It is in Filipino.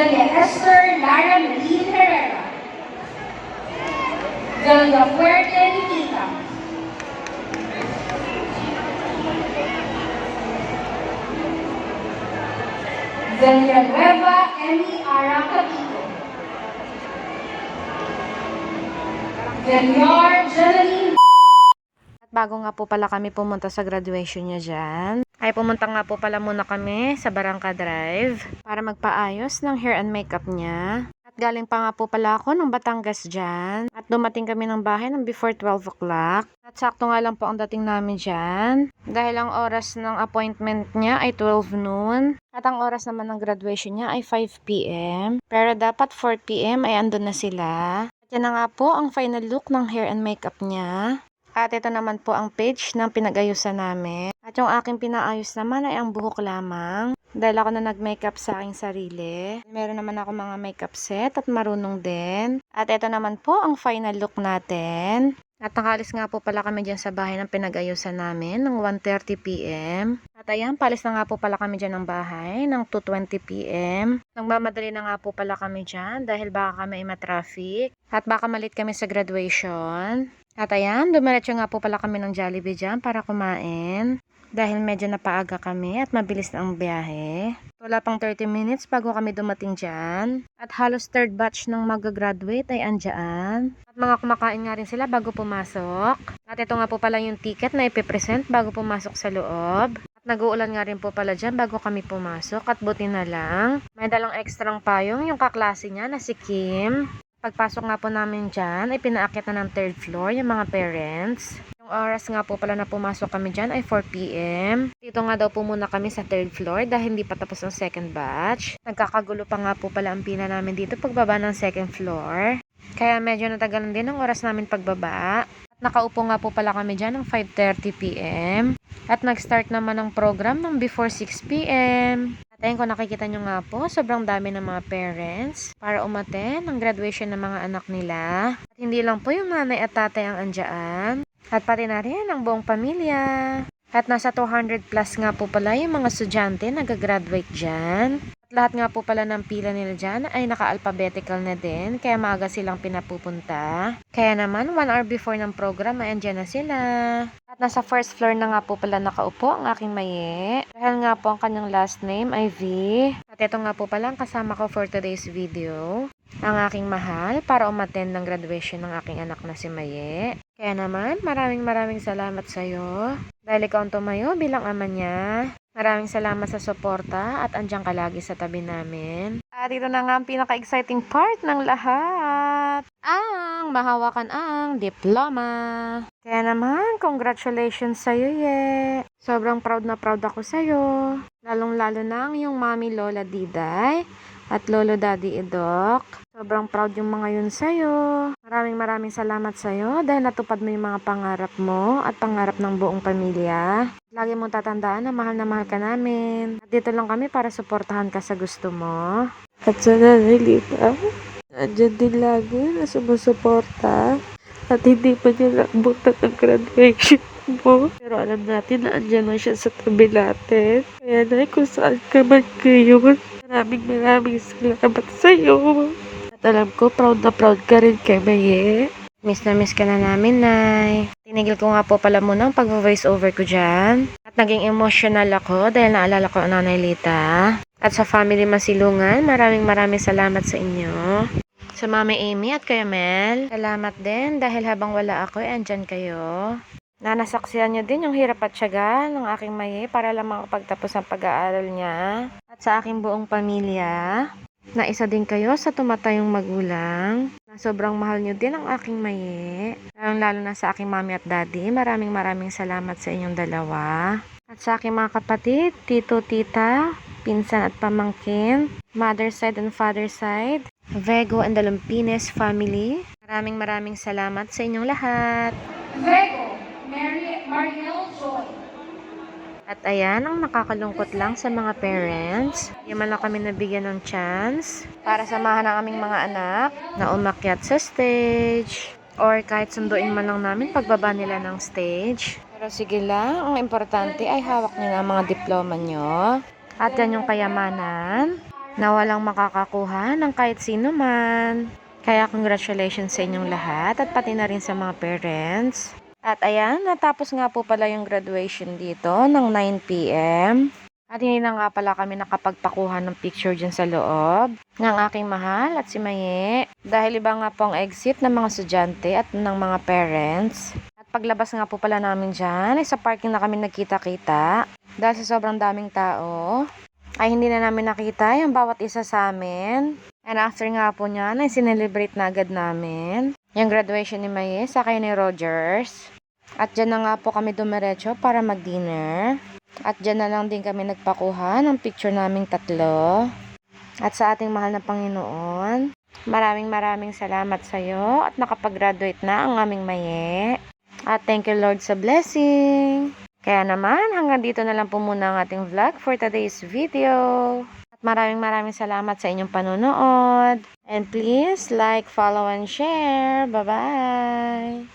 Zelia Esther Lara Medin Herrera. Zelia Fuerte Nikita. Zelia Nueva Emi Aracatito. Zeliar Jeline. Bago nga po pala kami pumunta sa graduation niya dyan, ay pumunta nga po pala muna kami sa Barangka Drive para magpaayos ng hair and makeup niya. At galing pa nga po pala ako ng Batangas dyan. At dumating kami ng bahay ng before 12 o'clock. At sakto nga lang po ang dating namin dyan. Dahil ang oras ng appointment niya ay 12 noon. At ang oras naman ng graduation niya ay 5 p.m. Pero dapat 4 p.m. ay andun na sila. At yan na nga po ang final look ng hair and makeup niya. At ito naman po ang page ng pinag-ayusan namin. At yung aking pinaayos naman ay ang buhok lamang. Dahil ako na nag-makeup sa aking sarili. Meron naman ako mga makeup set at marunong din. At ito naman po ang final look natin. At nakalis nga po pala kami dyan sa bahay ng pinag-ayusan namin ng 1:30 p.m. At ayan, palis na nga po pala kami dyan ng bahay ng 2:20 p.m. Nagmamadali na nga po pala kami dyan dahil baka kami ay matraffic. At baka malit kami sa graduation. At ayan, dumiretso nga po pala kami ng Jollibee dyan para kumain. Dahil medyo napaaga kami at mabilis na ang biyahe. Wala pang 30 minutes bago kami dumating dyan. At halos third batch ng mag-graduate ay andyan. At mga kumakain nga rin sila bago pumasok. At ito nga po pala yung ticket na ipipresent bago pumasok sa loob. At nag-uulan nga rin po pala dyan bago kami pumasok. At buti na lang, may dalang ekstrang payong yung kaklase niya na si Kim. Pagpasok nga po namin dyan, ay pinaakyat na ng third floor yung mga parents. Yung oras nga po pala na pumasok kami dyan ay 4 p.m. Dito nga daw po muna kami sa third floor dahil hindi pa tapos ang second batch. Nagkakagulo pa nga po pala ang pila namin dito pagbaba ng second floor. Kaya medyo natagalan din ang oras namin pagbaba. At nakaupo nga po pala kami dyan ng 5:30 p.m. At nag-start naman ang program ng before 6 p.m. Ayun, kung nakikita nyo nga po, sobrang dami ng mga parents para umattend ang graduation ng mga anak nila. At hindi lang po yung nanay at tatay ang andyan. At pati na rin ang buong pamilya. At nasa 200 plus nga po pala yung mga estudyante na nag-graduate dyan. At lahat nga po pala ng pila nila dyan ay naka-alphabetical na din. Kaya maaga silang pinapupunta. Kaya naman, 1 hour before ng program ay andyan na sila. At nasa first floor na nga po pala nakaupo ang aking maye. Dahil nga po ang kanyang last name ay V. At ito nga po pala ang kasama ko for today's video. Ang aking mahal para umattend ng graduation ng aking anak na si Maye. Kaya naman, maraming salamat sa iyo. Dahil ikaw ang tumayo bilang ama niya. Maraming salamat sa suporta at andyan ka lagi sa tabi namin. At ito na nga ang pinaka-exciting part ng lahat. Ang mahawakan ang diploma. Kaya naman, congratulations sa'yo, Ye. Sobrang proud na proud ako sa'yo. Lalong-lalo na ang iyong mami Lola Diday at Lolo Daddy Edok. Sobrang proud yung mga yun sa'yo. Maraming salamat sa'yo dahil natupad mo yung mga pangarap mo at pangarap ng buong pamilya. Lagi mong tatandaan na mahal ka namin. At dito lang kami para suportahan ka sa gusto mo. At sa nanay Lita, andyan din lagi na sumusuporta. At hindi pa niya nabutan ang graduation mo. Pero alam natin na andyan lang siya sa tabi natin. Kaya na kung saan ka man ngayon, maraming salamat sa'yo. At alam ko, proud na proud ka rin kay Maye. Miss na miss ka na namin, Nay. Tinigil ko nga po pala muna ang pag-voice over ko dyan. At naging emotional ako dahil naalala ko ang Nanay Lita. At sa family Masilungan, maraming salamat sa inyo. Sa Mami Amy at Kuya Mel, salamat din dahil habang wala ako, andyan kayo. Nasaksihan niyo din yung hirap at tiyaga ng aking Maye para lang makapagtapos ang pag-aaral niya. At sa aking buong pamilya, na isa din kayo sa tumatayong magulang. Na sobrang mahal niyo din ang aking Maye. Lalo na sa aking mami at daddy, maraming salamat sa inyong dalawa. At sa aking mga kapatid, tito, tita, pinsan at pamangkin, mother side and father side, Vego and the Lumpines family. Maraming salamat sa inyong lahat. Vego, Mariel Joy. At ayan, ang nakakalungkot lang sa mga parents. Hindi man lang kami nabigyan ng chance para samahan ang aming mga anak na umakyat sa stage. Or kahit sunduin man lang namin pagbaba nila ng stage. Pero sige lang, ang importante ay hawak nyo na ang mga diploma nyo. At yan yung kayamanan na walang makakakuha ng kahit sino man. Kaya congratulations sa inyong lahat at pati na rin sa mga parents. At ayan, natapos nga po pala yung graduation dito ng 9 p.m. At hindi na nga pala kami nakapagpakuha ng picture dyan sa loob ng aking mahal at si Maye. Dahil iba nga po ang exit ng mga estudyante at ng mga parents. At paglabas nga po pala namin dyan, ay sa parking na kami nagkita-kita. Dahil sa sobrang daming tao, ay hindi na namin nakita yung bawat isa sa amin. And after nga po niyan, ay sinelebrate na agad namin yung graduation ni Maye sa kay ni Rogers. At dyan na nga po kami dumiretso para mag-dinner. At dyan na lang din kami nagpakuha ng picture naming tatlo. At sa ating mahal na Panginoon, maraming salamat sa iyo at nakapag-graduate na ang aming Maye. At thank you Lord sa blessing. Kaya naman, hanggang dito na lang po muna ang ating vlog for today's video. At maraming salamat sa inyong panonood. And please like, follow, and share. Bye-bye!